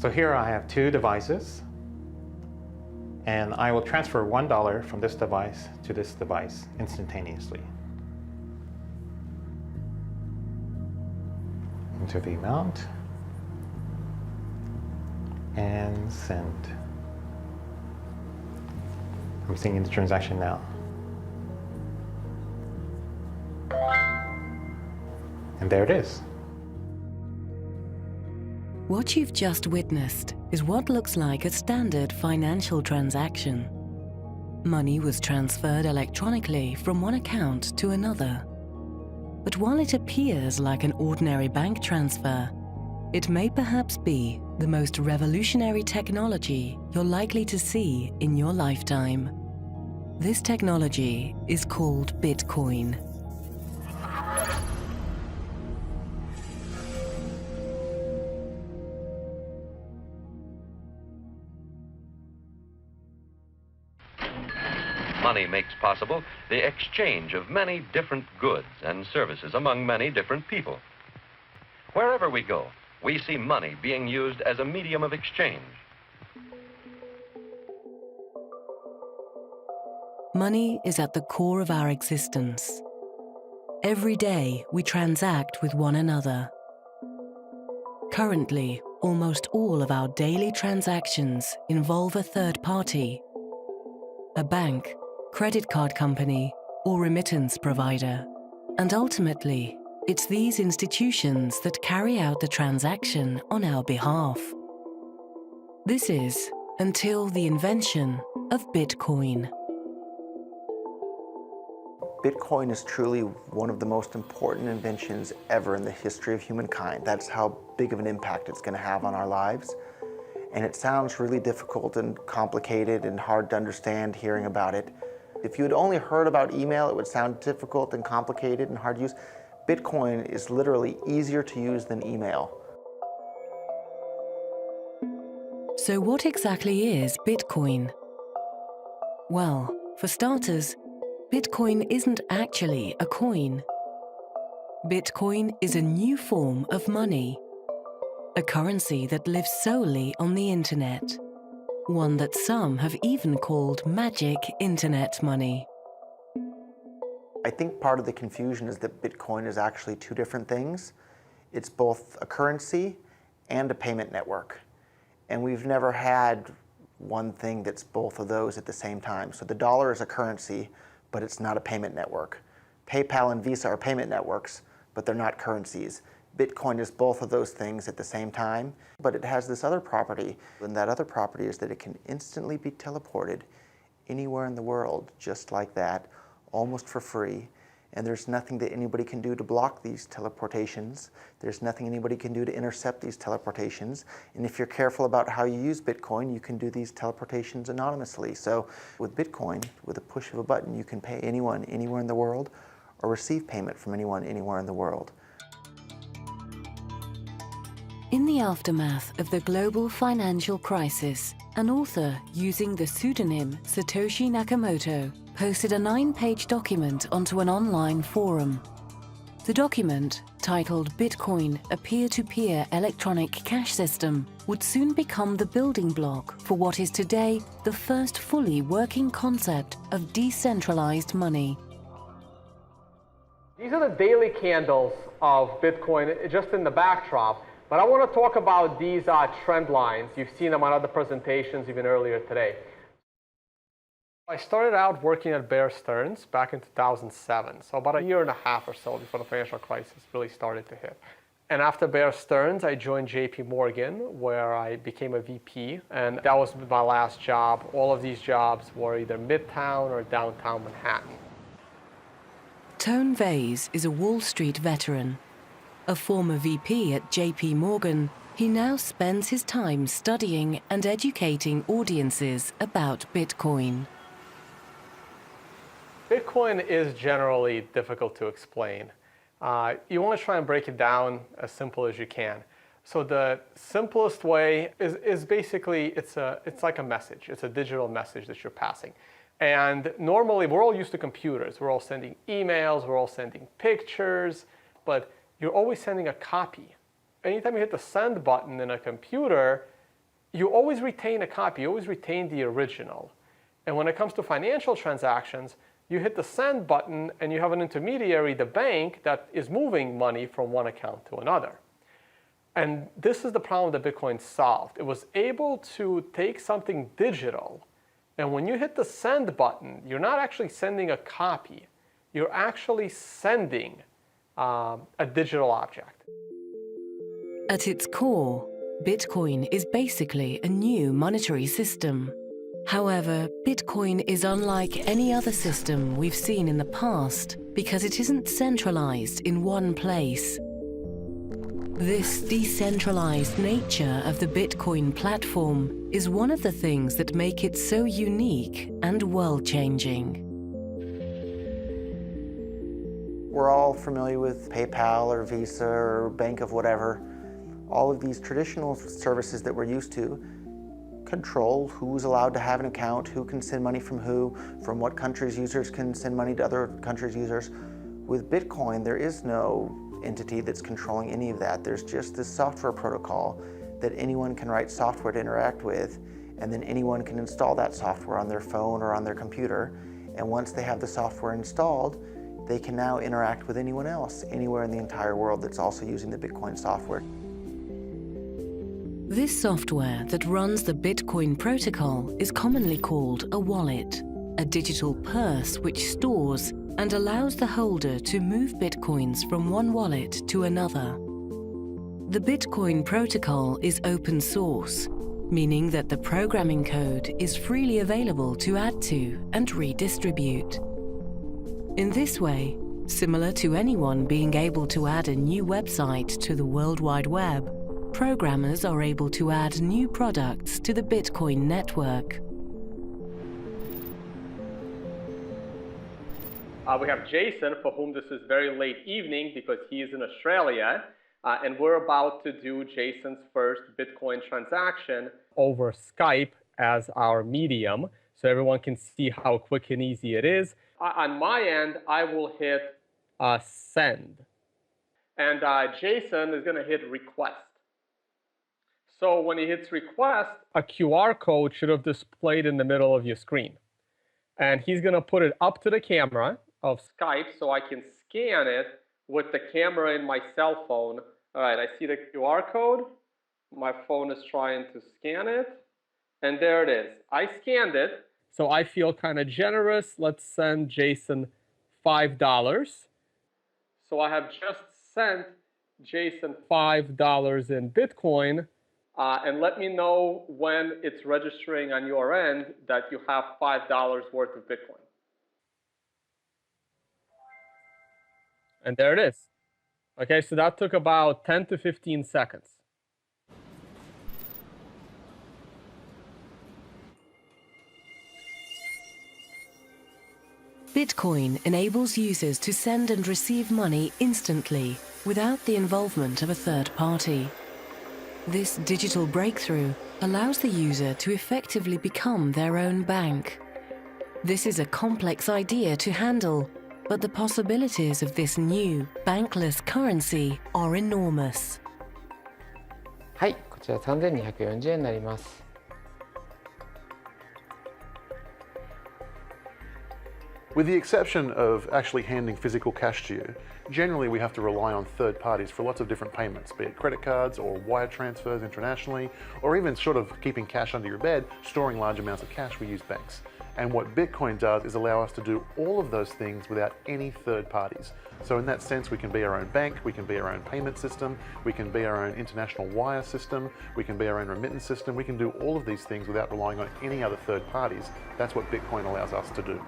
So here I have two devices, and I will transfer $1 from this device to this device instantaneously. Enter the amount and send. I'm seeing the transaction now. And there it is. What you've just witnessed is what looks like a standard financial transaction. Money was transferred electronically from one account to another. But while it appears like an ordinary bank transfer, it may perhaps be the most revolutionary technology you're likely to see in your lifetime. This technology is called Bitcoin. Money makes possible the exchange of many different goods and services among many different people. Wherever we go, we see money being used as a medium of exchange. Money is at the core of our existence. Every day, we transact with one another. Currently, almost all of our daily transactions involve a third party, a bank, credit card company, or remittance provider. And ultimately, it's these institutions that carry out the transaction on our behalf. This is until the invention of Bitcoin. Bitcoin is truly one of the most important inventions ever in the history of humankind. That's how big of an impact it's going to have on our lives. And it sounds really difficult and complicated and hard to understand hearing about it. If you had only heard about email, it would sound difficult and complicated and hard to use. Bitcoin is literally easier to use than email. So what exactly is Bitcoin? Well, for starters, Bitcoin isn't actually a coin. Bitcoin is a new form of money, a currency that lives solely on the internet, one that some have even called magic internet money. I think part of the confusion is that Bitcoin is actually two different things. It's both a currency and a payment network. And we've never had one thing that's both of those at the same time. So the dollar is a currency, but it's not a payment network. PayPal and Visa are payment networks, but they're not currencies. Bitcoin is both of those things at the same time, but it has this other property, and that other property is that it can instantly be teleported anywhere in the world, just like that, almost for free. And there's nothing that anybody can do to block these teleportations. There's nothing anybody can do to intercept these teleportations. And if you're careful about how you use Bitcoin, you can do these teleportations anonymously. So with Bitcoin, with a push of a button, you can pay anyone anywhere in the world or receive payment from anyone anywhere in the world. In the aftermath of the global financial crisis, an author using the pseudonym Satoshi Nakamoto posted a 9-page document onto an online forum. The document, titled Bitcoin, a peer-to-peer electronic cash system, would soon become the building block for what is today the first fully working concept of decentralized money. These are the daily candles of Bitcoin, just in the backdrop. But I want to talk about these trend lines. You've seen them on other presentations even earlier today. I started out working at Bear Stearns back in 2007, so about a year and a half or so before the financial crisis really started to hit. And after Bear Stearns, I joined JP Morgan, where I became a VP, and that was my last job. All of these jobs were either Midtown or downtown Manhattan. Tone Vays is a Wall Street veteran. A former VP at JP Morgan, he now spends his time studying and educating audiences about Bitcoin. Bitcoin is generally difficult to explain. You want to try and break it down as simple as you can. So the simplest way is basically, it's like a message. It's a digital message that you're passing. And normally, we're all used to computers. We're all sending emails, we're all sending pictures, but you're always sending a copy. Anytime you hit the send button in a computer, you always retain a copy, you always retain the original. And when it comes to financial transactions, you hit the send button and you have an intermediary, the bank, that is moving money from one account to another. And this is the problem that Bitcoin solved. It was able to take something digital, and when you hit the send button, you're not actually sending a copy. You're actually sending a digital object. At its core, Bitcoin is basically a new monetary system. However, Bitcoin is unlike any other system we've seen in the past because it isn't centralized in one place. This decentralized nature of the Bitcoin platform is one of the things that make it so unique and world-changing. We're all familiar with PayPal or Visa or Bank of whatever. All of these traditional services that we're used to control who's allowed to have an account, who can send money from who, from what countries users can send money to other countries' users. With Bitcoin, there is no entity that's controlling any of that. There's just this software protocol that anyone can write software to interact with, and then anyone can install that software on their phone or on their computer. And once they have the software installed, they can now interact with anyone else, anywhere in the entire world that's also using the Bitcoin software. This software that runs the Bitcoin protocol is commonly called a wallet, a digital purse which stores and allows the holder to move Bitcoins from one wallet to another. The Bitcoin protocol is open source, meaning that the programming code is freely available to add to and redistribute. In this way, similar to anyone being able to add a new website to the World Wide Web, programmers are able to add new products to the Bitcoin network. We have Jason, for whom this is very late evening because he is in Australia, and we're about to do Jason's first Bitcoin transaction over Skype as our medium, so everyone can see how quick and easy it is. On my end, I will hit send, and Jason is going to hit request. So when he hits request, a QR code should have displayed in the middle of your screen, and he's going to put it up to the camera of Skype so I can scan it with the camera in my cell phone. All right, I see the QR code. My phone is trying to scan it, and there it is. I scanned it, so I feel kind of generous. Let's send Jason $5. So I have just sent Jason $5 in Bitcoin, and let me know when it's registering on your end that you have $5 worth of Bitcoin. And there it is. Okay, so that took about 10 to 15 seconds. Bitcoin enables users to send and receive money instantly without the involvement of a third party. This digital breakthrough allows the user to effectively become their own bank. This is a complex idea to handle, but the possibilities of this new bankless currency are enormous. はい、こちら3240円になります。With the exception of actually handing physical cash to you, generally we have to rely on third parties for lots of different payments, be it credit cards or wire transfers internationally, or even sort of keeping cash under your bed, storing large amounts of cash, we use banks. And what Bitcoin does is allow us to do all of those things without any third parties. So in that sense, we can be our own bank, we can be our own payment system, we can be our own international wire system, we can be our own remittance system, we can do all of these things without relying on any other third parties. That's what Bitcoin allows us to do.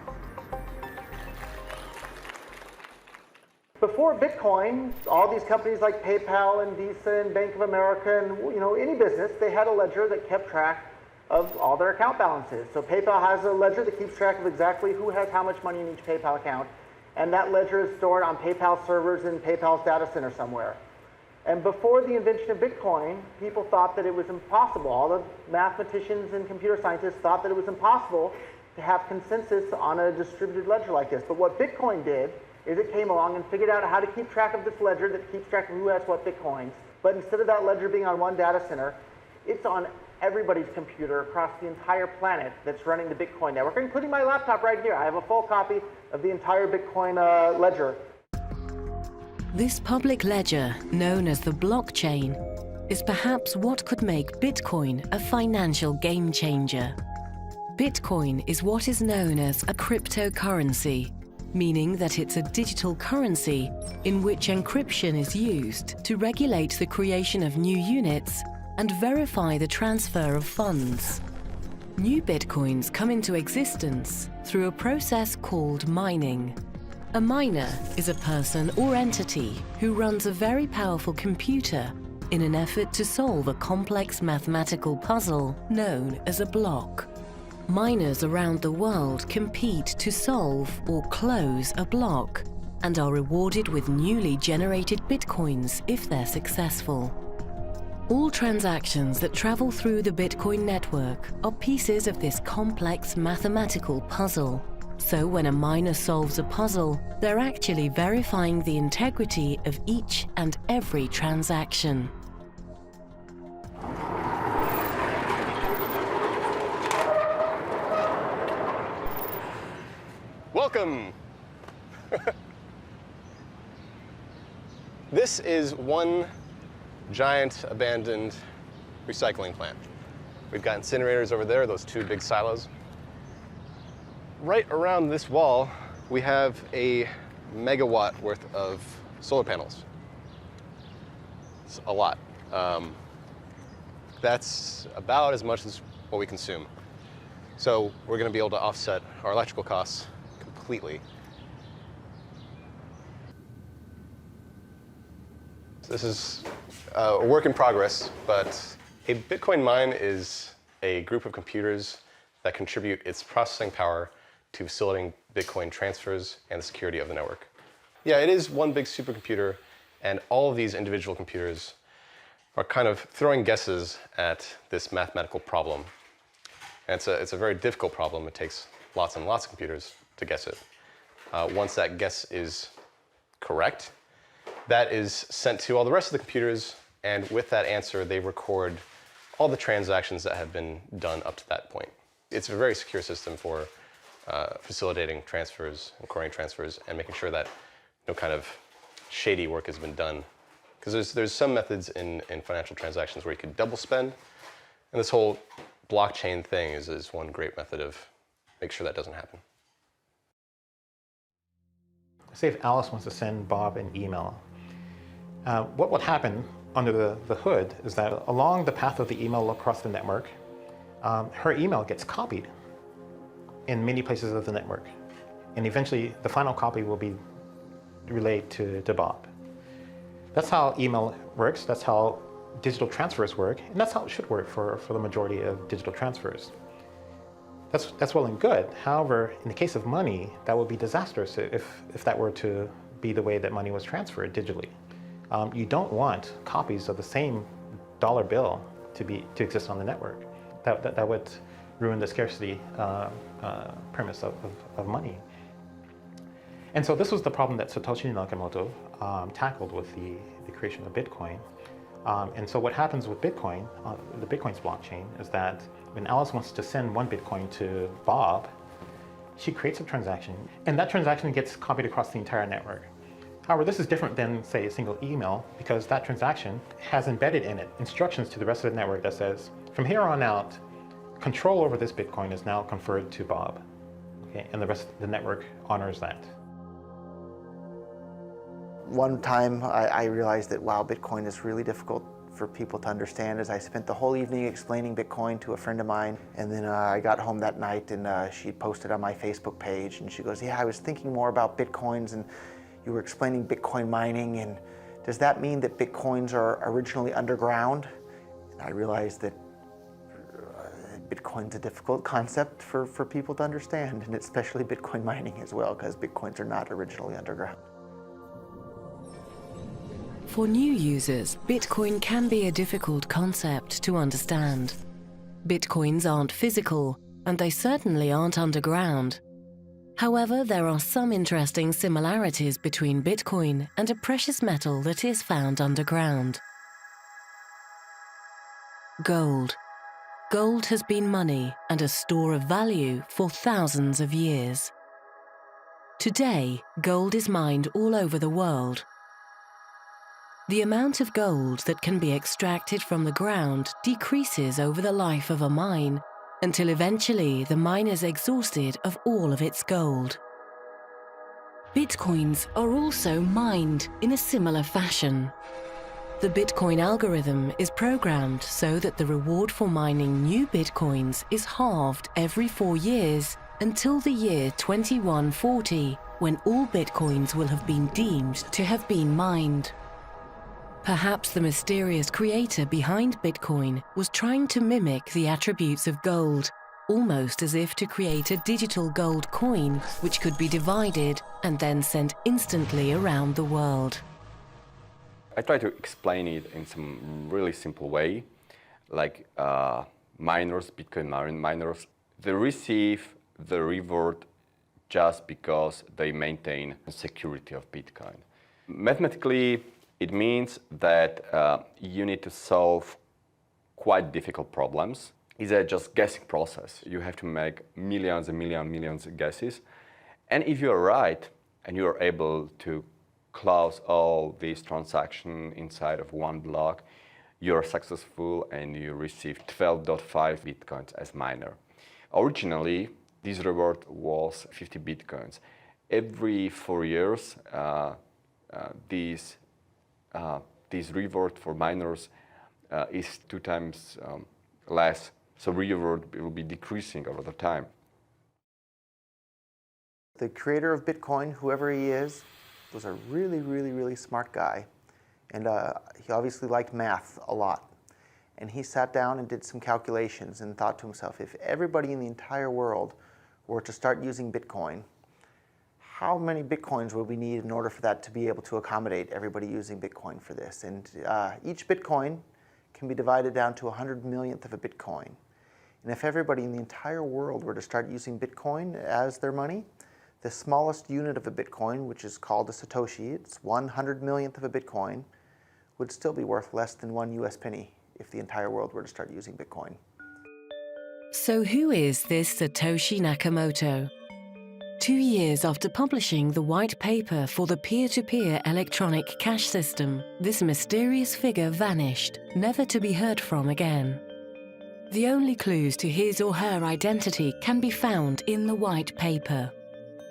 Before Bitcoin, all these companies like PayPal and Visa and Bank of America and any business, they had a ledger that kept track of all their account balances. So PayPal has a ledger that keeps track of exactly who has how much money in each PayPal account, and that ledger is stored on PayPal servers in PayPal's data center somewhere. And before the invention of Bitcoin, people thought that it was impossible. All the mathematicians and computer scientists thought that it was impossible to have consensus on a distributed ledger like this. But what Bitcoin did is it came along and figured out how to keep track of this ledger that keeps track of who has what Bitcoins. But instead of that ledger being on one data center, it's on everybody's computer across the entire planet that's running the Bitcoin network, including my laptop right here. I have a full copy of the entire Bitcoin ledger. This public ledger, known as the blockchain, is perhaps what could make Bitcoin a financial game changer. Bitcoin is what is known as a cryptocurrency, meaning that it's a digital currency in which encryption is used to regulate the creation of new units and verify the transfer of funds. New Bitcoins come into existence through a process called mining. A miner is a person or entity who runs a very powerful computer in an effort to solve a complex mathematical puzzle known as a block. Miners around the world compete to solve or close a block and are rewarded with newly generated bitcoins if they're successful. All transactions that travel through the Bitcoin network are pieces of this complex mathematical puzzle. So when a miner solves a puzzle, they're actually verifying the integrity of each and every transaction. Welcome! This is one giant abandoned recycling plant. We've got incinerators over there, those two big silos. Right around this wall, we have a megawatt worth of solar panels. It's a lot. That's about as much as what we consume. So we're going to be able to offset our electrical costs completely. This is a work in progress, but a Bitcoin mine is a group of computers that contribute its processing power to facilitating Bitcoin transfers and the security of the network. Yeah, it is one big supercomputer, and all of these individual computers are kind of throwing guesses at this mathematical problem. And it's a very difficult problem. It takes lots and lots of computers to guess it. Once that guess is correct, that is sent to all the rest of the computers, and with that answer, they record all the transactions that have been done up to that point. It's a very secure system for facilitating transfers, recording transfers, and making sure that no kind of shady work has been done. Because there's some methods in financial transactions where you could double spend, and this whole blockchain thing is one great method of make sure that doesn't happen. Say if Alice wants to send Bob an email, what would happen under the hood is that along the path of the email across the network, her email gets copied in many places of the network. And eventually the final copy will be relayed to Bob. That's how email works, that's how digital transfers work, and that's how it should work for the majority of digital transfers. That's well and good. However, in the case of money, that would be disastrous if that were to be the way that money was transferred digitally. You don't want copies of the same dollar bill to exist on the network. That would ruin the scarcity premise of money. And so this was the problem that Satoshi Nakamoto tackled with the creation of Bitcoin. And so what happens with Bitcoin, the Bitcoin's blockchain, is that when Alice wants to send one Bitcoin to Bob, she creates a transaction, and that transaction gets copied across the entire network. However, this is different than, say, a single email, because that transaction has embedded in it instructions to the rest of the network that says, from here on out, control over this Bitcoin is now conferred to Bob. Okay? And the rest of the network honors that. One time I realized that, wow, Bitcoin is really difficult for people to understand, as I spent the whole evening explaining Bitcoin to a friend of mine, and then I got home that night and she posted on my Facebook page, and she goes, yeah, I was thinking more about Bitcoins, and you were explaining Bitcoin mining, and does that mean that Bitcoins are originally underground? And I realized that Bitcoin's a difficult concept for people to understand, and especially Bitcoin mining as well, because Bitcoins are not originally underground. For new users, Bitcoin can be a difficult concept to understand. Bitcoins aren't physical, and they certainly aren't underground. However, there are some interesting similarities between Bitcoin and a precious metal that is found underground: gold. Gold has been money and a store of value for thousands of years. Today, gold is mined all over the world. The amount of gold that can be extracted from the ground decreases over the life of a mine, until eventually the mine is exhausted of all of its gold. Bitcoins are also mined in a similar fashion. The Bitcoin algorithm is programmed so that the reward for mining new Bitcoins is halved every 4 years until the year 2140, when all Bitcoins will have been deemed to have been mined. Perhaps the mysterious creator behind Bitcoin was trying to mimic the attributes of gold, almost as if to create a digital gold coin which could be divided and then sent instantly around the world. I try to explain it in some really simple way, like miners, Bitcoin miners, they receive the reward just because they maintain the security of Bitcoin. Mathematically, it means that you need to solve quite difficult problems. It's a just guessing process. You have to make millions and millions of guesses. And if you're right, and you're able to close all these transactions inside of one block, you're successful and you receive 12.5 Bitcoins as miner. Originally, this reward was 50 Bitcoins. Every 4 years, this reward for miners is 2 times less. So reward will be decreasing over the time. The creator of Bitcoin, whoever he is, was a really smart guy. And he obviously liked math a lot. And he sat down and did some calculations and thought to himself, if everybody in the entire world were to start using Bitcoin, how many Bitcoins would we need in order for that to be able to accommodate everybody using Bitcoin for this? And each Bitcoin can be divided down to 100 millionth of a Bitcoin. And if everybody in the entire world were to start using Bitcoin as their money, the smallest unit of a Bitcoin, which is called a Satoshi, it's 100 millionth of a Bitcoin, would still be worth less than 1 US penny if the entire world were to start using Bitcoin. So who is this Satoshi Nakamoto? 2 years after publishing the white paper for the peer-to-peer electronic cash system, this mysterious figure vanished, never to be heard from again. The only clues to his or her identity can be found in the white paper.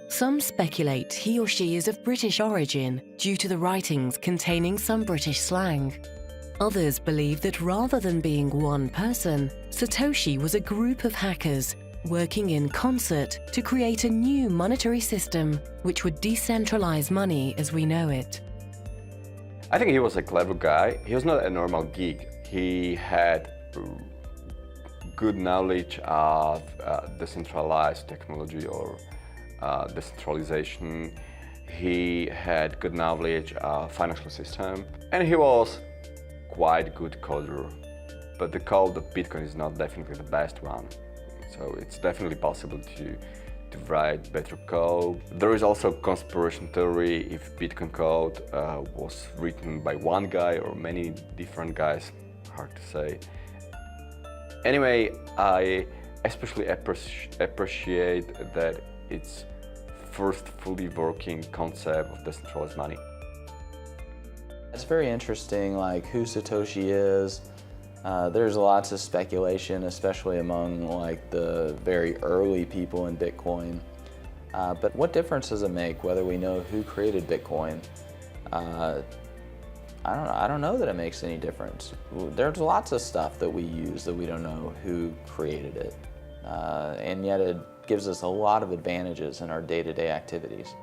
Some speculate he or she is of British origin due to the writings containing some British slang. Others believe that rather than being one person, Satoshi was a group of hackers working in concert to create a new monetary system which would decentralize money as we know it. I think he was a clever guy. He was not a normal geek. He had good knowledge of decentralized technology or decentralization. He had good knowledge of financial system, and he was quite good coder. But the code of Bitcoin is not definitely the best one. So it's definitely possible to write better code. There is also conspiracy theory if Bitcoin code was written by one guy or many different guys, hard to say. Anyway, I especially appreciate that it's first fully working concept of decentralized money. It's very interesting, like who Satoshi is. There's lots of speculation, especially among like the very early people in Bitcoin. But what difference does it make whether we know who created Bitcoin? I don't know that it makes any difference. There's lots of stuff that we use that we don't know who created it. And yet it gives us a lot of advantages in our day-to-day activities.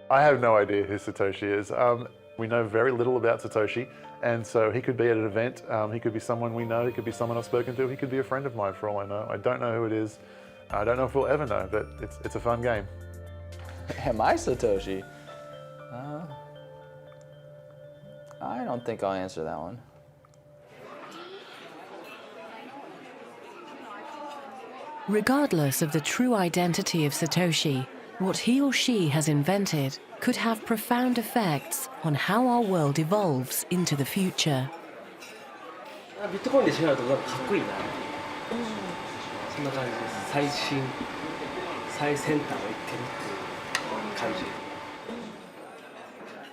I have no idea who Satoshi is. We know very little about Satoshi, and so he could be at an event, he could be someone we know, he could be someone I've spoken to, he could be a friend of mine for all I know. I don't know who it is. I don't know if we'll ever know, but it's a fun game. Am I Satoshi? I don't think I'll answer that one. Regardless of the true identity of Satoshi, what he or she has invented could have profound effects on how our world evolves into the future. ビットコインで支払うとかっこいいな。そんな感じです。最先端を行ってるっていう感じ。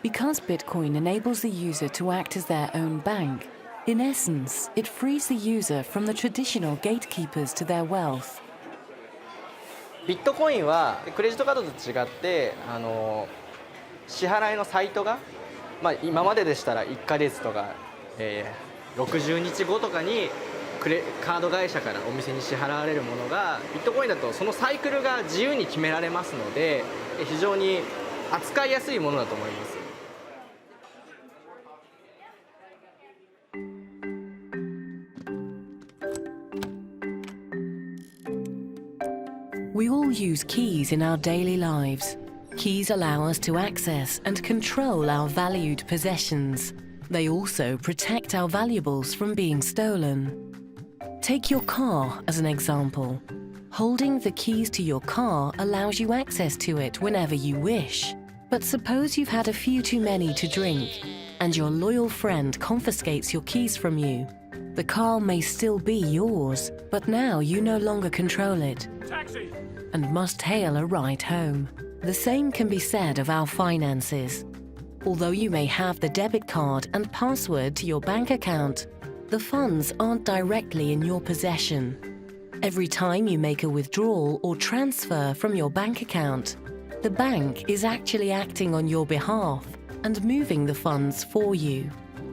Because Bitcoin enables the user to act as their own bank, in essence, it frees the user from the traditional gatekeepers to their wealth. ビットコインはクレジットカードと違って支払いのサイトが、今まででしたら1ヶ月とか、60日後とかにカード会社からお店に支払われるものがビットコインだとそのサイクルが自由に決められますので非常に扱いやすいものだと思います。We all use keys in our daily lives. Keys allow us to access and control our valued possessions. They also protect our valuables from being stolen. Take your car as an example. Holding the keys to your car allows you access to it whenever you wish. But suppose you've had a few too many to drink, and your loyal friend confiscates your keys from you. The car may still be yours, but now you no longer control it. Taxi! And must hail a ride home. The same can be said of our finances. Although you may have the debit card and password to your bank account, the funds aren't directly in your possession. Every time you make a withdrawal or transfer from your bank account, the bank is actually acting on your behalf and moving the funds for you.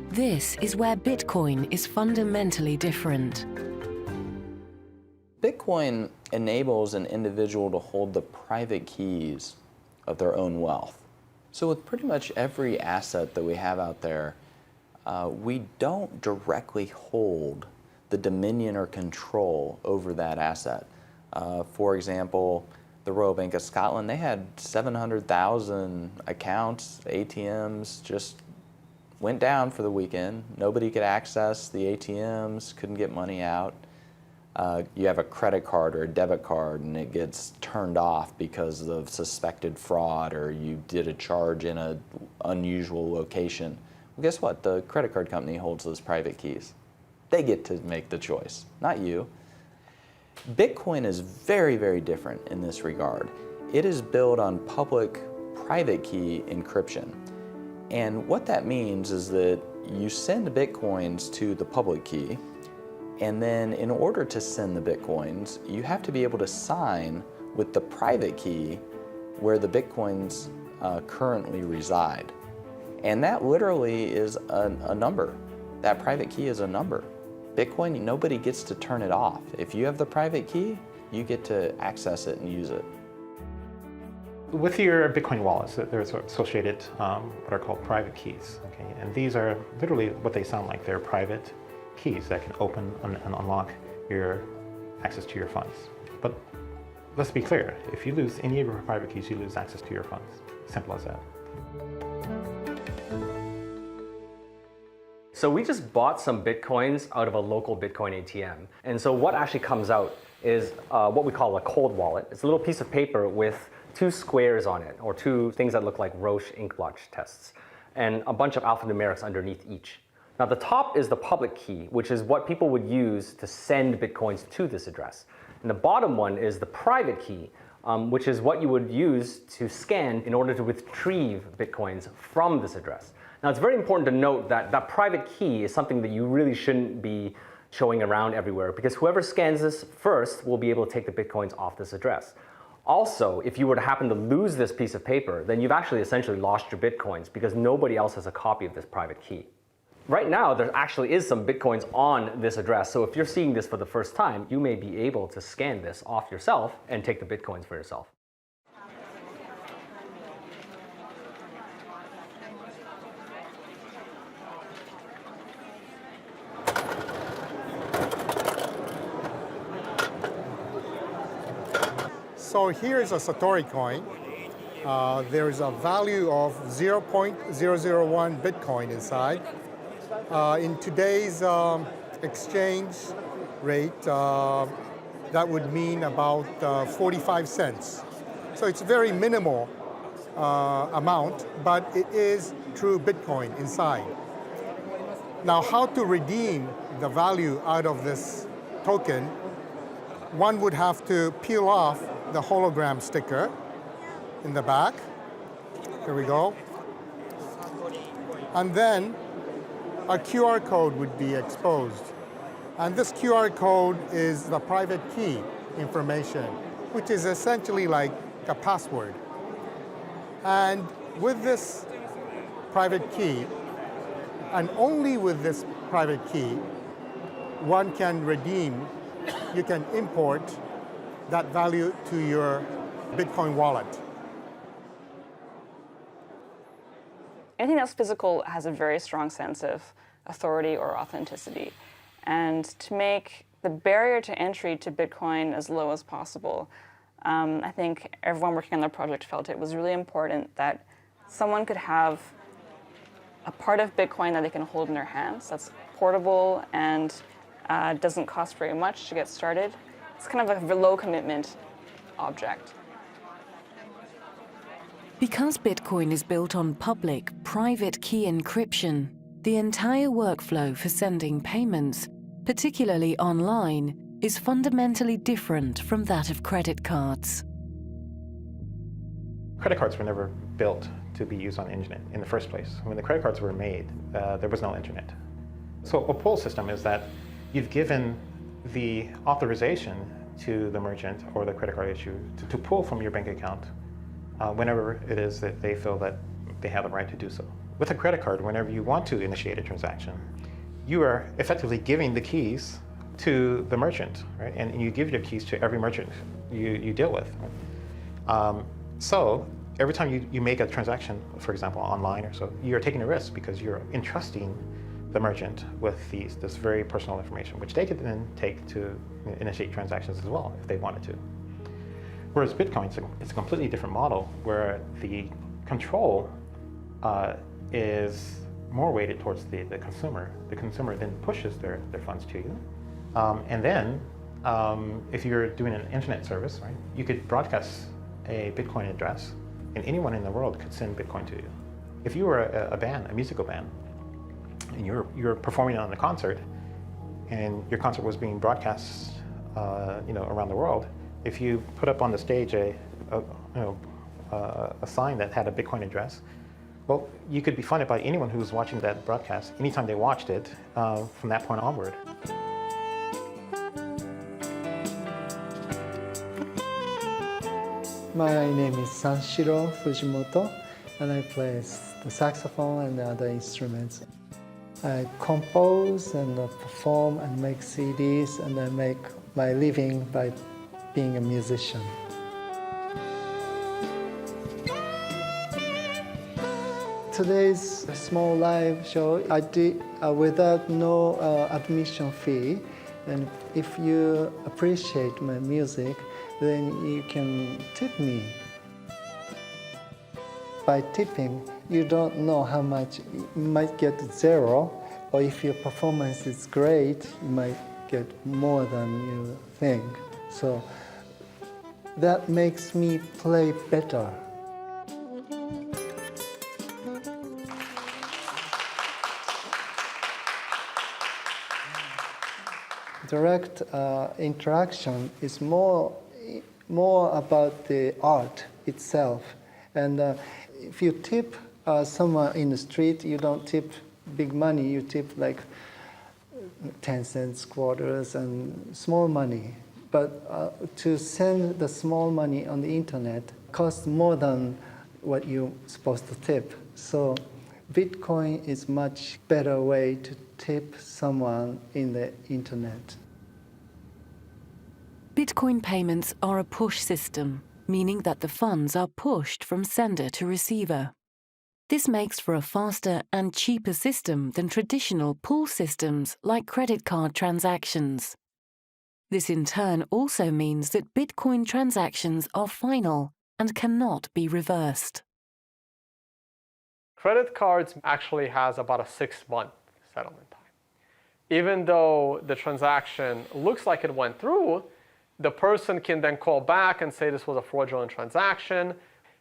This is where Bitcoin is fundamentally different. Bitcoin enables an individual to hold the private keys of their own wealth. So with pretty much every asset that we have out there, we don't directly hold the dominion or control over that asset. For example, the Royal Bank of Scotland, they had 700,000 accounts, ATMs, just went down for the weekend. Nobody could access the ATMs, couldn't get money out. You have a credit card or a debit card and it gets turned off because of suspected fraud or you did a charge in an unusual location. Well, guess what? The credit card company holds those private keys. They get to make the choice, not you. Bitcoin is very, very different in this regard. It is built on public-private key encryption. And what that means is that you send Bitcoins to the public key, and then in order to send the Bitcoins, you have to be able to sign with the private key where the Bitcoins currently reside. And that literally is a number. That private key is a number. Bitcoin, nobody gets to turn it off. If you have the private key, you get to access it and use it. With your Bitcoin wallets, there's associated what are called private keys. Okay? And these are literally what they sound like. They're private keys that can open and unlock your access to your funds. But let's be clear, if you lose any of your private keys, you lose access to your funds. Simple as that. So we just bought some Bitcoins out of a local Bitcoin ATM. And so what actually comes out is what we call a cold wallet. It's a little piece of paper with two squares on it, or two things that look like Roche ink blotch tests, and a bunch of alphanumerics underneath each. Now the top is the public key, which is what people would use to send Bitcoins to this address. And the bottom one is the private key, which is what you would use to scan in order to retrieve Bitcoins from this address. Now it's very important to note that that private key is something that you really shouldn't be showing around everywhere, because whoever scans this first will be able to take the Bitcoins off this address. Also, if you were to happen to lose this piece of paper, then you've actually essentially lost your Bitcoins because nobody else has a copy of this private key. Right now, there actually is some Bitcoins on this address, so if you're seeing this for the first time, you may be able to scan this off yourself and take the Bitcoins for yourself. So here is a Satori coin. There is a value of 0.001 Bitcoin inside. In today's exchange rate, that would mean about 45 cents. So it's a very minimal amount, but it is true Bitcoin inside. Now, how to redeem the value out of this token? One would have to peel off the hologram sticker in the back. Here we go. And then a QR code would be exposed. And this QR code is the private key information, which is essentially like a password. And with this private key, and only with this private key, one can redeem, you can import that value to your Bitcoin wallet. Anything that's physical has a very strong sense of authority or authenticity. And to make the barrier to entry to Bitcoin as low as possible, I think everyone working on the project felt it was really important that someone could have a part of Bitcoin that they can hold in their hands that's portable and doesn't cost very much to get started. It's kind of a low commitment object. Because Bitcoin is built on public, private key encryption, the entire workflow for sending payments, particularly online, is fundamentally different from that of credit cards. Credit cards were never built to be used on the internet in the first place. When the credit cards were made, there was no internet. So a pull system is that you've given the authorization to the merchant or the credit card issuer to pull from your bank account whenever it is that they feel that they have the right to do so. With a credit card, whenever you want to initiate a transaction, you are effectively giving the keys to the merchant, right? And you give your keys to every merchant you deal with. So every time you make a transaction, for example, online or so, you're taking a risk because you're entrusting the merchant with this very personal information, which they could then take to initiate transactions as well if they wanted to. Whereas Bitcoin, it's a completely different model where the control is more weighted towards the consumer. The consumer then pushes their funds to you. And then if you're doing an internet service, right, you could broadcast a Bitcoin address and anyone in the world could send Bitcoin to you. If you were a band, a musical band, and you're performing on a concert and your concert was being broadcast around the world, if you put up on the stage a sign that had a Bitcoin address, well, you could be funded by anyone who was watching that broadcast anytime they watched it from that point onward. My name is Sanshiro Fujimoto, and I play the saxophone and the other instruments. I compose and perform and make CDs, and I make my living by being a musician. Today's small live show I did without no admission fee, and if you appreciate my music, then you can tip me. By tipping, you don't know how much. You might get 0, or if your performance is great, you might get more than you think. So that makes me play better. Direct interaction is more about the art itself. And if you tip someone in the street, you don't tip big money, you tip like 10 cents, quarters, and small money. But to send the small money on the internet costs more than what you're supposed to tip. So Bitcoin is much better way to tip someone in the internet. Bitcoin payments are a push system, meaning that the funds are pushed from sender to receiver. This makes for a faster and cheaper system than traditional pull systems like credit card transactions. This in turn also means that Bitcoin transactions are final and cannot be reversed. Credit cards actually has about a 6-month settlement time. Even though the transaction looks like it went through, the person can then call back and say this was a fraudulent transaction.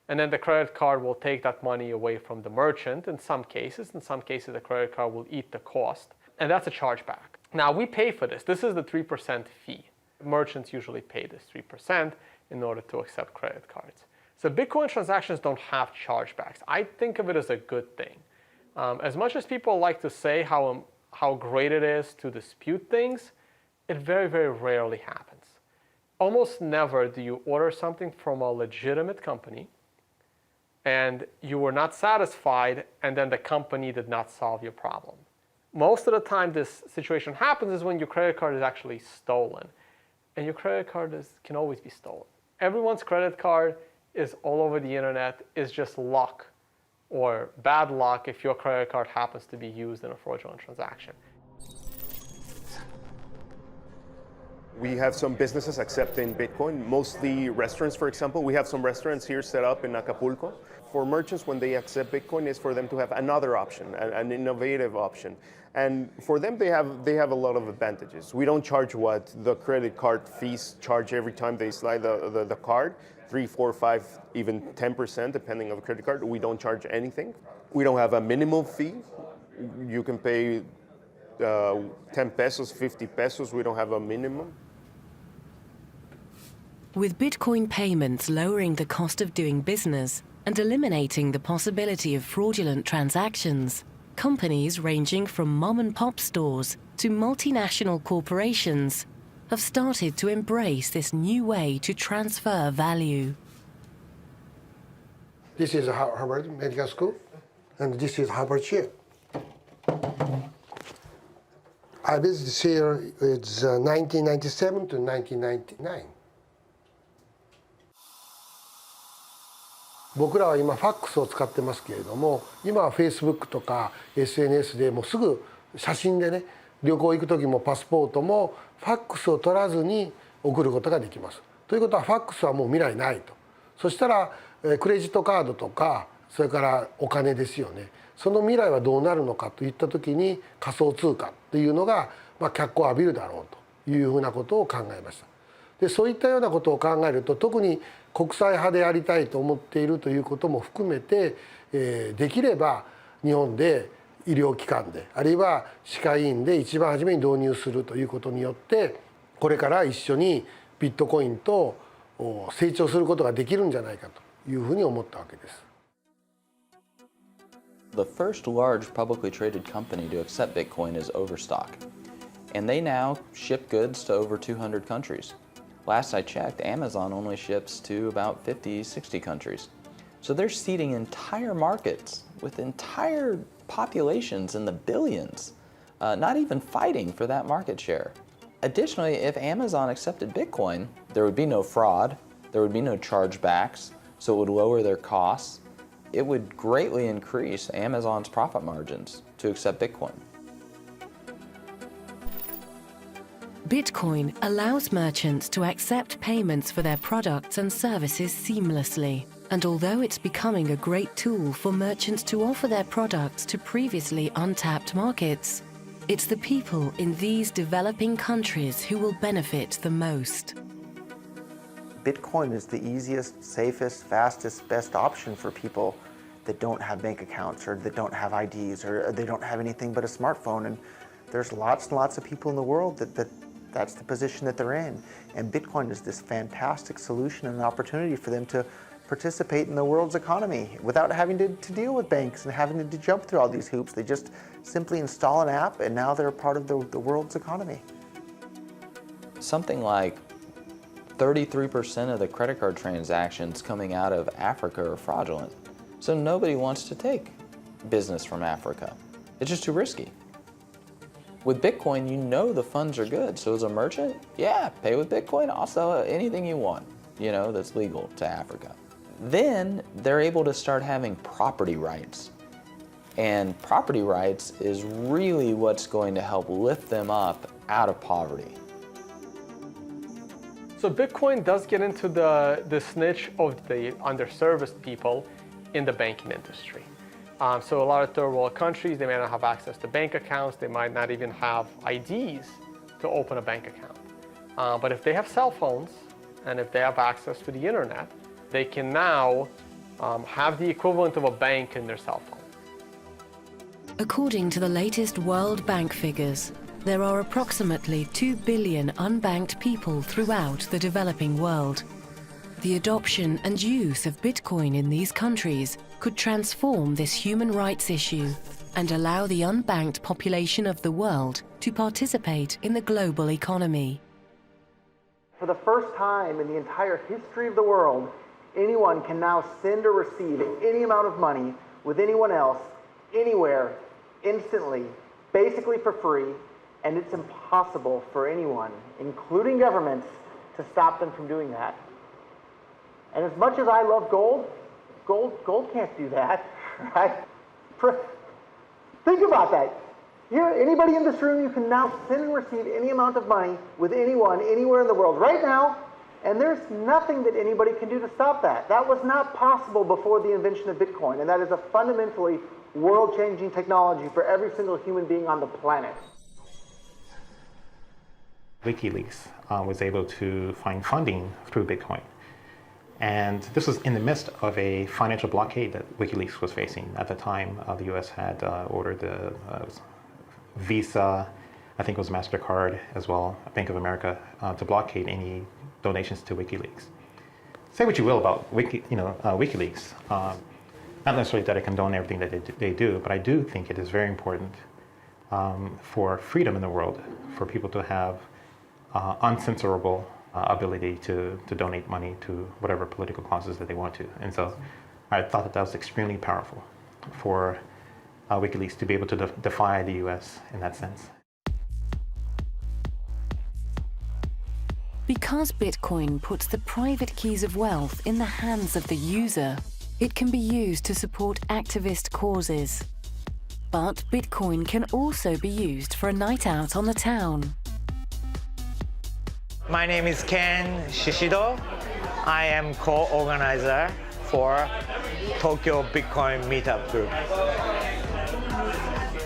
and then the credit card will take that money away from the merchant in some cases. In some cases, the credit card will eat the cost, and that's a chargeback. Now, we pay for this. This is the 3% fee. Merchants usually pay this 3% in order to accept credit cards. So Bitcoin transactions don't have chargebacks. I think of it as a good thing. As much as people like to say how great it is to dispute things, it very, very rarely happens. Almost never do you order something from a legitimate company and you were not satisfied and then the company did not solve your problem. Most of the time this situation happens is when your credit card is actually stolen. And your credit card can always be stolen. Everyone's credit card is all over the internet. Is just luck or bad luck if your credit card happens to be used in a fraudulent transaction. We have some businesses accepting Bitcoin, mostly restaurants, for example. We have some restaurants here set up in Acapulco. For merchants, when they accept Bitcoin, is for them to have another option, an innovative option. And for them, they have a lot of advantages. We don't charge what the credit card fees charge every time they slide the card, 3, 4, 5, even 10%, depending on the credit card. We don't charge anything. We don't have a minimum fee. You can pay 10 pesos, 50 pesos. We don't have a minimum. With Bitcoin payments lowering the cost of doing business and eliminating the possibility of fraudulent transactions, companies ranging from mom-and-pop stores to multinational corporations have started to embrace this new way to transfer value. This is Harvard Medical School, and this is Harvard Chair. I visited here, it's 1997 to 1999. 僕らは今ファックスを使ってますけれども、今は Facebook とか SNS でもうすぐ写真でね、旅行行く時もパスポートもファックスを取らずに送ることができます。ということはファックスはもう未来ないと。そしたらクレジットカードとかそれからお金ですよね。その未来はどうなるのかといった時に仮想通貨っていうのが脚光を浴びるだろうというふうなことを考えました。でそういったようなことを考えると特に国際派でありたいと思っているということも含めて、できれば日本で医療機関であるいは歯科医院で一番初めに導入するということによってこれから一緒にビットコインと成長することができるんじゃないかというふうに思ったわけです。The first large publicly traded company to accept Bitcoin is Overstock, and they now ship goods to over 200 countries. Last I checked, Amazon only ships to about 50, 60 countries. So they're seeding entire markets with entire populations in the billions, not even fighting for that market share. Additionally, if Amazon accepted Bitcoin, there would be no fraud, there would be no chargebacks, so it would lower their costs. It would greatly increase Amazon's profit margins to accept Bitcoin. Bitcoin allows merchants to accept payments for their products and services seamlessly. And although it's becoming a great tool for merchants to offer their products to previously untapped markets, it's the people in these developing countries who will benefit the most. Bitcoin is the easiest, safest, fastest, best option for people that don't have bank accounts or that don't have IDs or they don't have anything but a smartphone. And there's lots and lots of people in the world that's the position that they're in. And Bitcoin is this fantastic solution and an opportunity for them to participate in the world's economy without having to deal with banks and having to jump through all these hoops. They just simply install an app and now they're a part of the world's economy. Something like 33% of the credit card transactions coming out of Africa are fraudulent. So nobody wants to take business from Africa. It's just too risky. With Bitcoin, you know the funds are good. So as a merchant, yeah, pay with Bitcoin. I'll sell anything you want, that's legal to Africa. Then they're able to start having property rights. And property rights is really what's going to help lift them up out of poverty. So Bitcoin does get into this niche of the underserviced people in the banking industry. So a lot of third world countries, they may not have access to bank accounts. They might not even have IDs to open a bank account. But if they have cell phones and if they have access to the internet, they can now have the equivalent of a bank in their cell phone. According to the latest World Bank figures, there are approximately 2 billion unbanked people throughout the developing world. The adoption and use of Bitcoin in these countries could transform this human rights issue and allow the unbanked population of the world to participate in the global economy. For the first time in the entire history of the world, anyone can now send or receive any amount of money with anyone else, anywhere, instantly, basically for free, and it's impossible for anyone, including governments, to stop them from doing that. And as much as I love gold, gold can't do that, right? Think about that. Here, anybody in this room, you can now send and receive any amount of money with anyone, anywhere in the world, right now, and there's nothing that anybody can do to stop that. That was not possible before the invention of Bitcoin, and that is a fundamentally world-changing technology for every single human being on the planet. WikiLeaks was able to find funding through Bitcoin. And this was in the midst of a financial blockade that WikiLeaks was facing. At the time, the US had ordered the Visa, I think it was MasterCard as well, Bank of America, to blockade any donations to WikiLeaks. Say what you will about WikiLeaks. Not necessarily that I condone everything that they do, but I do think it is very important for freedom in the world, for people to have uncensorable ability to donate money to whatever political causes that they want to. And so I thought that was extremely powerful for WikiLeaks to be able to defy the US in that sense. Because Bitcoin puts the private keys of wealth in the hands of the user, it can be used to support activist causes. But Bitcoin can also be used for a night out on the town. My name is Ken Shishido. I am co-organizer for Tokyo Bitcoin Meetup Group.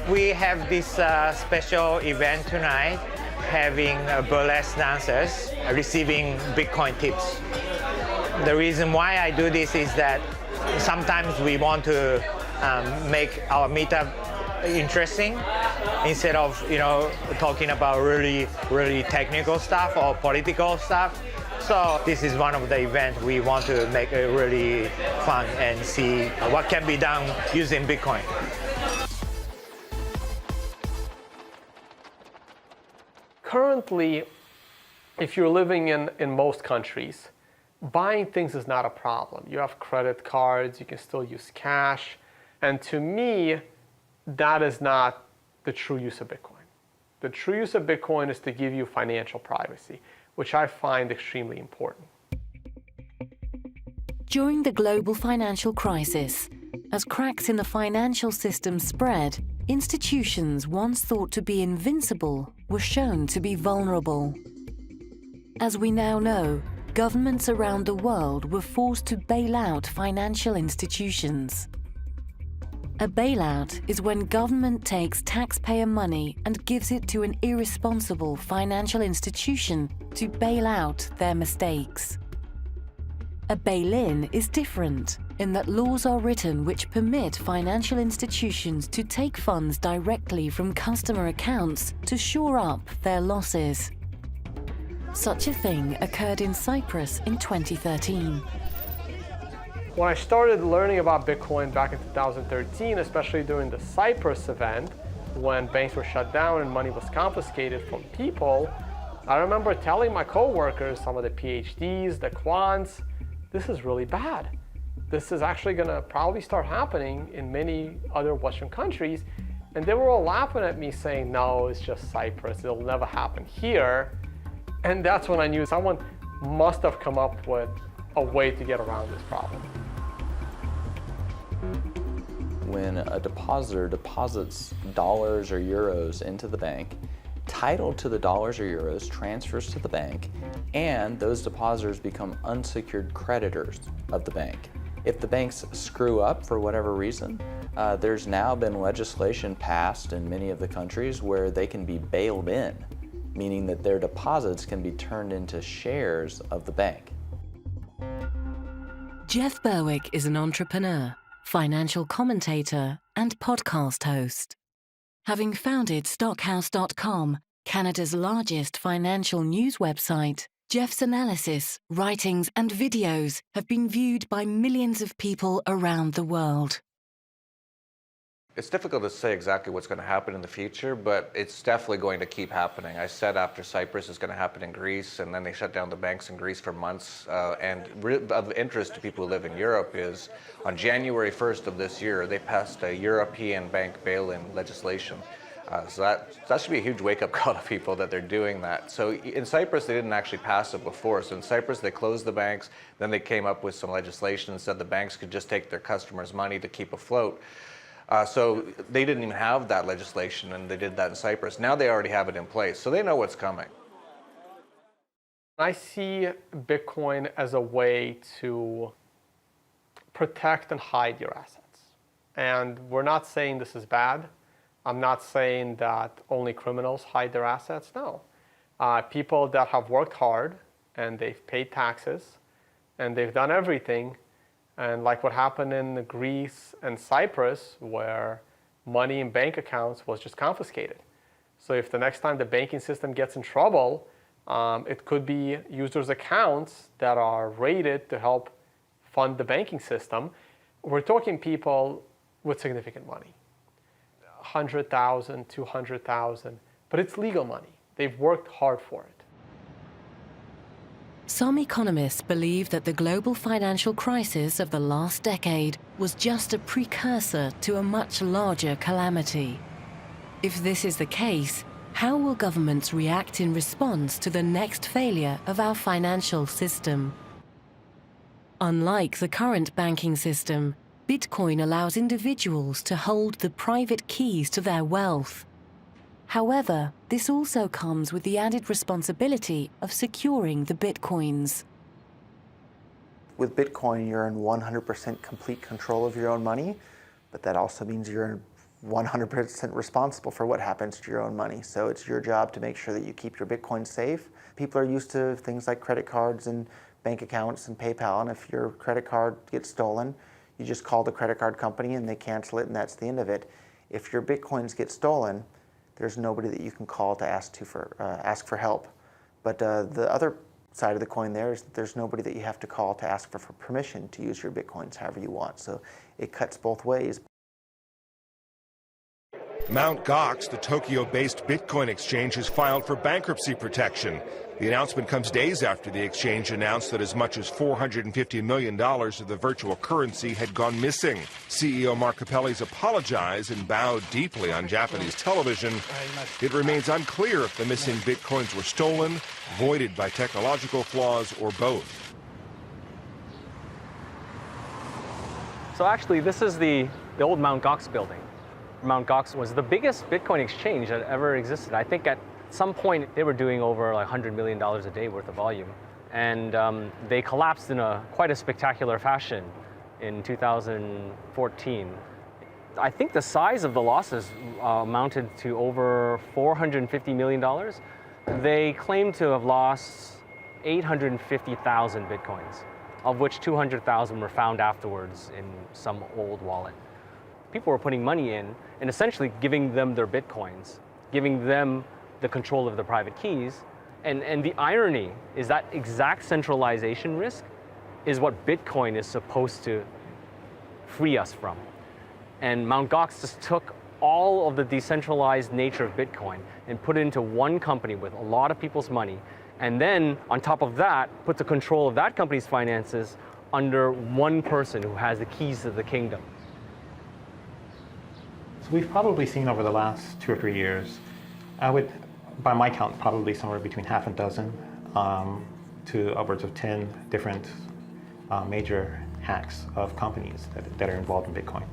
We have this special event tonight, having burlesque dancers receiving Bitcoin tips. The reason why I do this is that sometimes we want to make our meetup interesting instead of talking about really technical stuff or political stuff. So this is one of the events we want to make it really fun and see what can be done using Bitcoin. Currently, if you're living in most countries, buying things is not a problem. You have credit cards, you can still use cash, and to me, that is not the true use of Bitcoin. The true use of Bitcoin is to give you financial privacy, which I find extremely important. During the global financial crisis, as cracks in the financial system spread, institutions once thought to be invincible were shown to be vulnerable. As we now know, governments around the world were forced to bail out financial institutions. A bailout is when government takes taxpayer money and gives it to an irresponsible financial institution to bail out their mistakes. A bail-in is different in that laws are written which permit financial institutions to take funds directly from customer accounts to shore up their losses. Such a thing occurred in Cyprus in 2013. When I started learning about Bitcoin back in 2013, especially during the Cyprus event, when banks were shut down and money was confiscated from people, I remember telling my coworkers, some of the PhDs, the quants, this is really bad. This is actually going to probably start happening in many other Western countries. And they were all laughing at me saying, no, it's just Cyprus. It'll never happen here. And that's when I knew someone must have come up with a way to get around this problem. When a depositor deposits dollars or euros into the bank, title to the dollars or euros transfers to the bank, and those depositors become unsecured creditors of the bank. If the banks screw up for whatever reason, there's now been legislation passed in many of the countries where they can be bailed in, meaning that their deposits can be turned into shares of the bank. Jeff Berwick is an entrepreneur, financial commentator, and podcast host. Having founded Stockhouse.com, Canada's largest financial news website, Jeff's analysis, writings, and videos have been viewed by millions of people around the world. It's difficult to say exactly what's going to happen in the future, but it's definitely going to keep happening. I said after Cyprus, it's going to happen in Greece, and then they shut down the banks in Greece for months. And of interest to people who live in Europe is, on January 1st of this year, they passed a European bank bail-in legislation. So that should be a huge wake-up call to people that they're doing that. So in Cyprus, they didn't actually pass it before. So in Cyprus, they closed the banks. Then they came up with some legislation and said the banks could just take their customers' money to keep afloat. So they didn't even have that legislation, and they did that in Cyprus. Now they already have it in place, so they know what's coming. I see Bitcoin as a way to protect and hide your assets. And we're not saying this is bad. I'm not saying that only criminals hide their assets. No. People that have worked hard and they've paid taxes and they've done everything, and like what happened in Greece and Cyprus, where money in bank accounts was just confiscated. So if the next time the banking system gets in trouble, it could be users' accounts that are raided to help fund the banking system. We're talking people with significant money, 100,000, 200,000, but it's legal money. They've worked hard for it. Some economists believe that the global financial crisis of the last decade was just a precursor to a much larger calamity. If this is the case, how will governments react in response to the next failure of our financial system? Unlike the current banking system, Bitcoin allows individuals to hold the private keys to their wealth. However, this also comes with the added responsibility of securing the Bitcoins. With Bitcoin, you're in 100% complete control of your own money, but that also means you're 100% responsible for what happens to your own money. So it's your job to make sure that you keep your Bitcoin safe. People are used to things like credit cards and bank accounts and PayPal, and if your credit card gets stolen, you just call the credit card company and they cancel it, and that's the end of it. If your Bitcoins get stolen, there's nobody that you can call to ask for help. But the other side of the coin there is that there's nobody that you have to call to ask for permission to use your Bitcoins however you want. So it cuts both ways. Mt. Gox, the Tokyo-based Bitcoin exchange, has filed for bankruptcy protection. The announcement comes days after the exchange announced that as much as $450 million of the virtual currency had gone missing. CEO Mark Capelli's apologized and bowed deeply on Japanese television. It remains unclear if the missing Bitcoins were stolen, voided by technological flaws, or both. So actually, this is the old Mt. Gox building. Mt. Gox was the biggest Bitcoin exchange that ever existed. I think at some point they were doing over like $100 million a day worth of volume. And they collapsed in quite a spectacular fashion in 2014. I think the size of the losses amounted to over $450 million. They claim to have lost 850,000 Bitcoins, of which 200,000 were found afterwards in some old wallet. People were putting money in and essentially giving them their Bitcoins, giving them the control of the private keys. And the irony is that exact centralization risk is what Bitcoin is supposed to free us from. And Mt. Gox just took all of the decentralized nature of Bitcoin and put it into one company with a lot of people's money. And then on top of that, put the control of that company's finances under one person who has the keys to the kingdom. So we've probably seen over the last 2 or 3 years, by my count, probably somewhere between half a dozen to upwards of 10 different major hacks of companies that are involved in Bitcoin.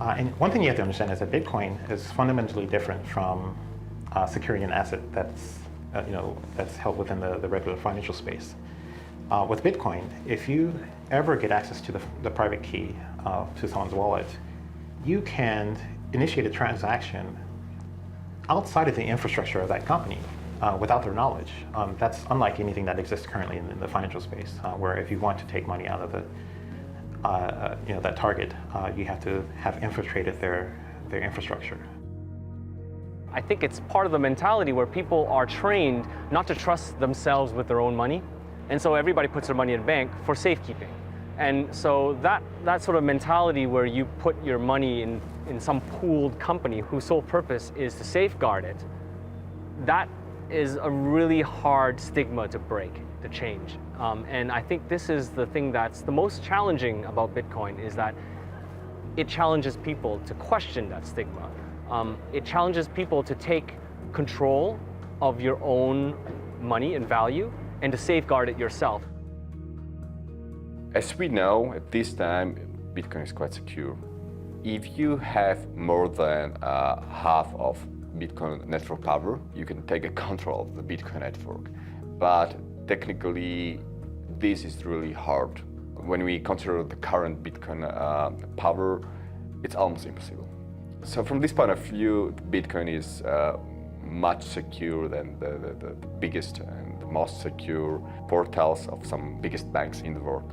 And one thing you have to understand is that Bitcoin is fundamentally different from securing an asset that's held within the regular financial space. With Bitcoin, if you ever get access to the private key to someone's wallet, you can initiate a transaction outside of the infrastructure of that company without their knowledge. That's unlike anything that exists currently in the financial space, where if you want to take money out of that target, you have to have infiltrated their infrastructure. I think it's part of the mentality where people are trained not to trust themselves with their own money. And so everybody puts their money in a bank for safekeeping. And so that sort of mentality where you put your money in some pooled company whose sole purpose is to safeguard it, that is a really hard stigma to break, to change. And I think this is the thing that's the most challenging about Bitcoin, is that it challenges people to question that stigma. It challenges people to take control of your own money and value and to safeguard it yourself. As we know, at this time, Bitcoin is quite secure. If you have more than half of Bitcoin network power, you can take control of the Bitcoin network. But technically, this is really hard. When we consider the current Bitcoin power, it's almost impossible. So from this point of view, Bitcoin is much secure than the biggest and the most secure portals of some biggest banks in the world.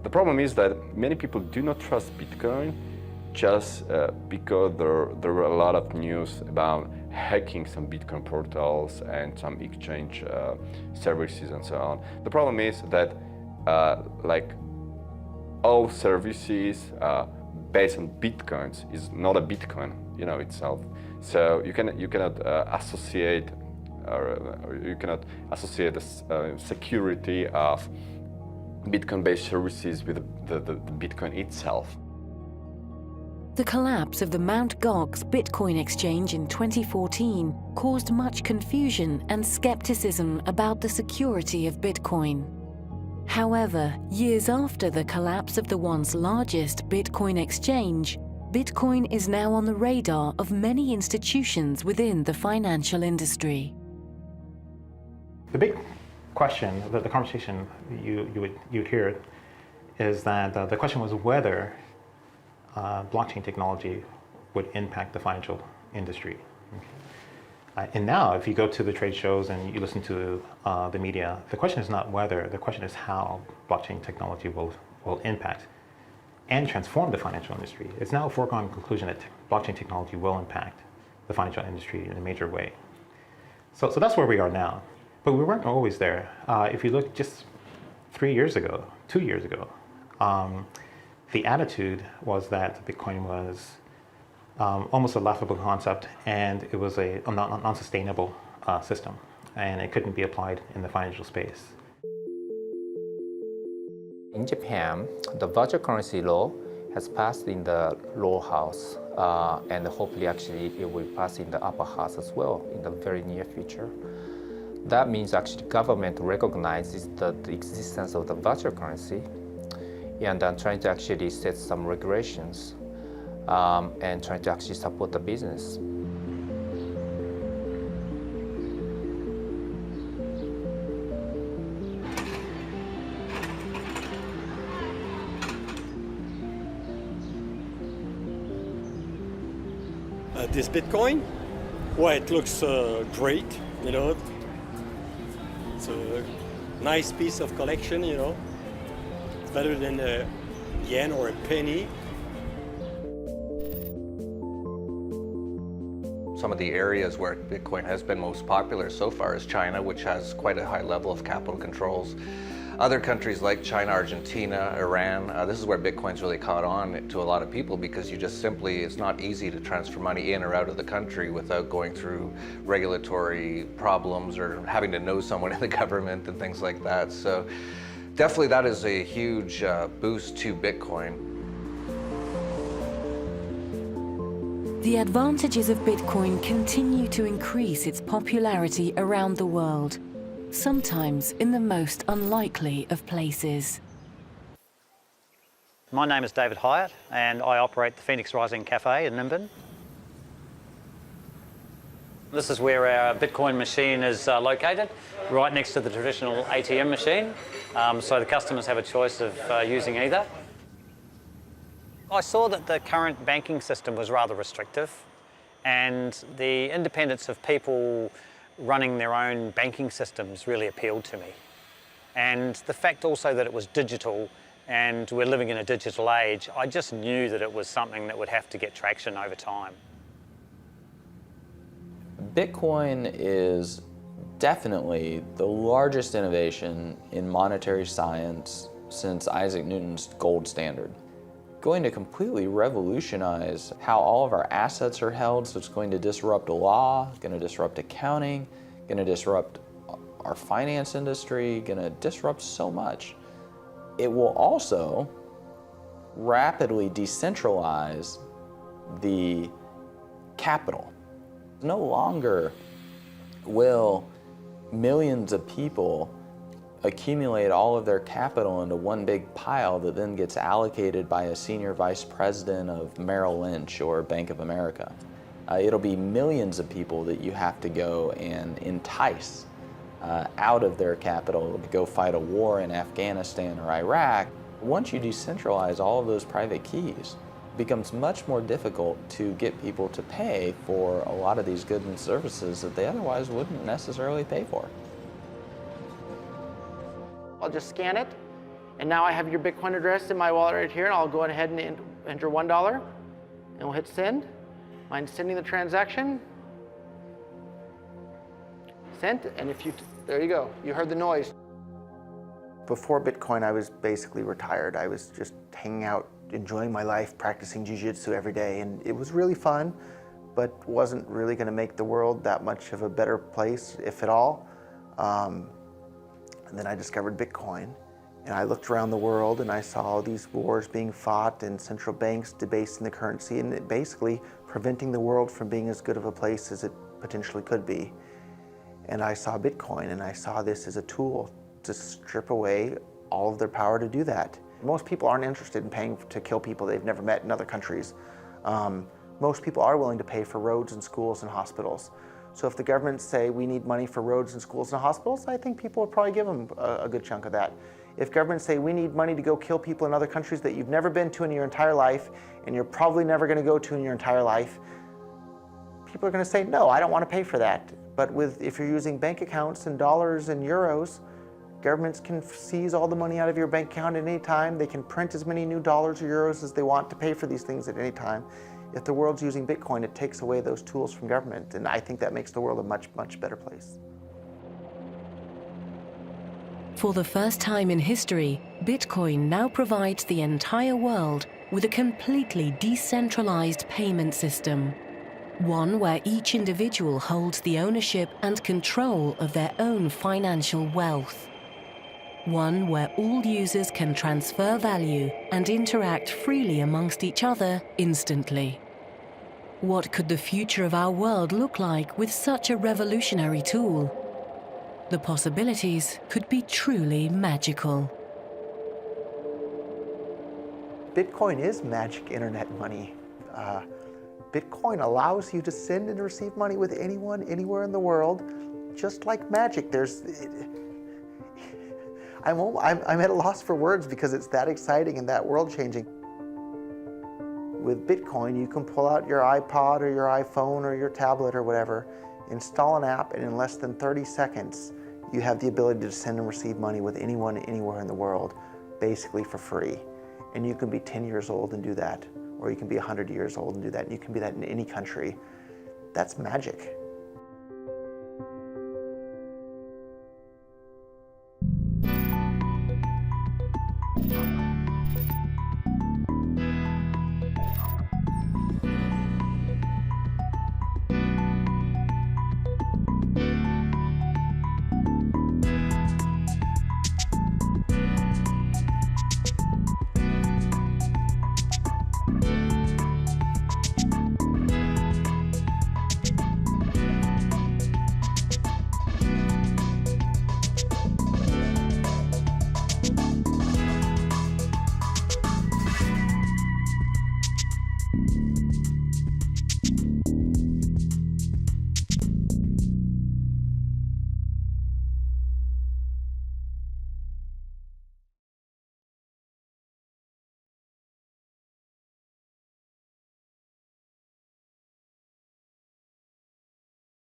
The problem is that many people do not trust Bitcoin just because there were a lot of news about hacking some Bitcoin portals and some exchange services and so on. The problem is that like all services based on Bitcoins is not a Bitcoin, itself. So you cannot associate the security of Bitcoin-based services with the Bitcoin itself. The collapse of the Mt. Gox Bitcoin exchange in 2014 caused much confusion and skepticism about the security of Bitcoin. However, years after the collapse of the once largest Bitcoin exchange, Bitcoin is now on the radar of many institutions within the financial industry. The big question, the conversation you'd hear, is that the question was whether blockchain technology would impact the financial industry. And now, if you go to the trade shows and you listen to the media, the question is not whether, the question is how blockchain technology will impact and transform the financial industry. It's now a foregone conclusion that blockchain technology will impact the financial industry in a major way. So that's where we are now. But we weren't always there. If you look just 2 years ago, the attitude was that Bitcoin was almost a laughable concept, and it was a non-sustainable system, and it couldn't be applied in the financial space. In Japan, the virtual currency law has passed in the lower house, and hopefully actually it will pass in the upper house as well in the very near future. That means actually government recognizes the existence of the virtual currency, and then trying to actually set some regulations and trying to actually support the business. This Bitcoin, well, it looks great, It's a nice piece of collection, It's better than a yen or a penny. Some of the areas where Bitcoin has been most popular so far is China, which has quite a high level of capital controls. Other countries like China, Argentina, Iran, this is where Bitcoin's really caught on to a lot of people because it's not easy to transfer money in or out of the country without going through regulatory problems or having to know someone in the government and things like that. So definitely that is a huge boost to Bitcoin. The advantages of Bitcoin continue to increase its popularity around the world, sometimes in the most unlikely of places. My name is David Hyatt and I operate the Phoenix Rising Cafe in Nimbin. This is where our Bitcoin machine is located, right next to the traditional ATM machine, so the customers have a choice of using either. I saw that the current banking system was rather restrictive, and the independence of people running their own banking systems really appealed to me. And the fact also that it was digital and we're living in a digital age, I just knew that it was something that would have to get traction over time. Bitcoin is definitely the largest innovation in monetary science since Isaac Newton's gold standard. Going to completely revolutionize how all of our assets are held, so it's going to disrupt law, going to disrupt accounting, going to disrupt our finance industry, going to disrupt so much. It will also rapidly decentralize the capital. No longer will millions of people accumulate all of their capital into one big pile that then gets allocated by a senior vice president of Merrill Lynch or Bank of America. It'll be millions of people that you have to go and entice out of their capital to go fight a war in Afghanistan or Iraq. Once you decentralize all of those private keys, it becomes much more difficult to get people to pay for a lot of these goods and services that they otherwise wouldn't necessarily pay for. I'll just scan it, and now I have your Bitcoin address in my wallet right here, and I'll go ahead and enter $1, and we'll hit send. Mind sending the transaction? Sent, and there you go, you heard the noise. Before Bitcoin, I was basically retired. I was just hanging out, enjoying my life, practicing jiu-jitsu every day, and it was really fun, but wasn't really gonna make the world that much of a better place, if at all. And then I discovered Bitcoin, and I looked around the world and I saw all these wars being fought and central banks debasing the currency and it basically preventing the world from being as good of a place as it potentially could be. And I saw Bitcoin and I saw this as a tool to strip away all of their power to do that. Most people aren't interested in paying to kill people they've never met in other countries. Most people are willing to pay for roads and schools and hospitals. So if the governments say we need money for roads and schools and hospitals, I think people would probably give them a good chunk of that. If governments say we need money to go kill people in other countries that you've never been to in your entire life and you're probably never going to go to in your entire life, people are going to say, no, I don't want to pay for that. But if you're using bank accounts and dollars and euros, governments can seize all the money out of your bank account at any time. They can print as many new dollars or euros as they want to pay for these things at any time. If the world's using Bitcoin, it takes away those tools from government, and I think that makes the world a much, much better place. For the first time in history, Bitcoin now provides the entire world with a completely decentralized payment system. One where each individual holds the ownership and control of their own financial wealth. One where all users can transfer value and interact freely amongst each other instantly. What could the future of our world look like with such a revolutionary tool? The possibilities could be truly magical. Bitcoin is magic internet money. Bitcoin allows you to send and receive money with anyone, anywhere in the world, just like magic. I'm at a loss for words because it's that exciting and that world-changing. With Bitcoin, you can pull out your iPod or your iPhone or your tablet or whatever, install an app, and in less than 30 seconds, you have the ability to send and receive money with anyone, anywhere in the world, basically for free. And you can be 10 years old and do that, or you can be 100 years old and do that. You can be that in any country. That's magic.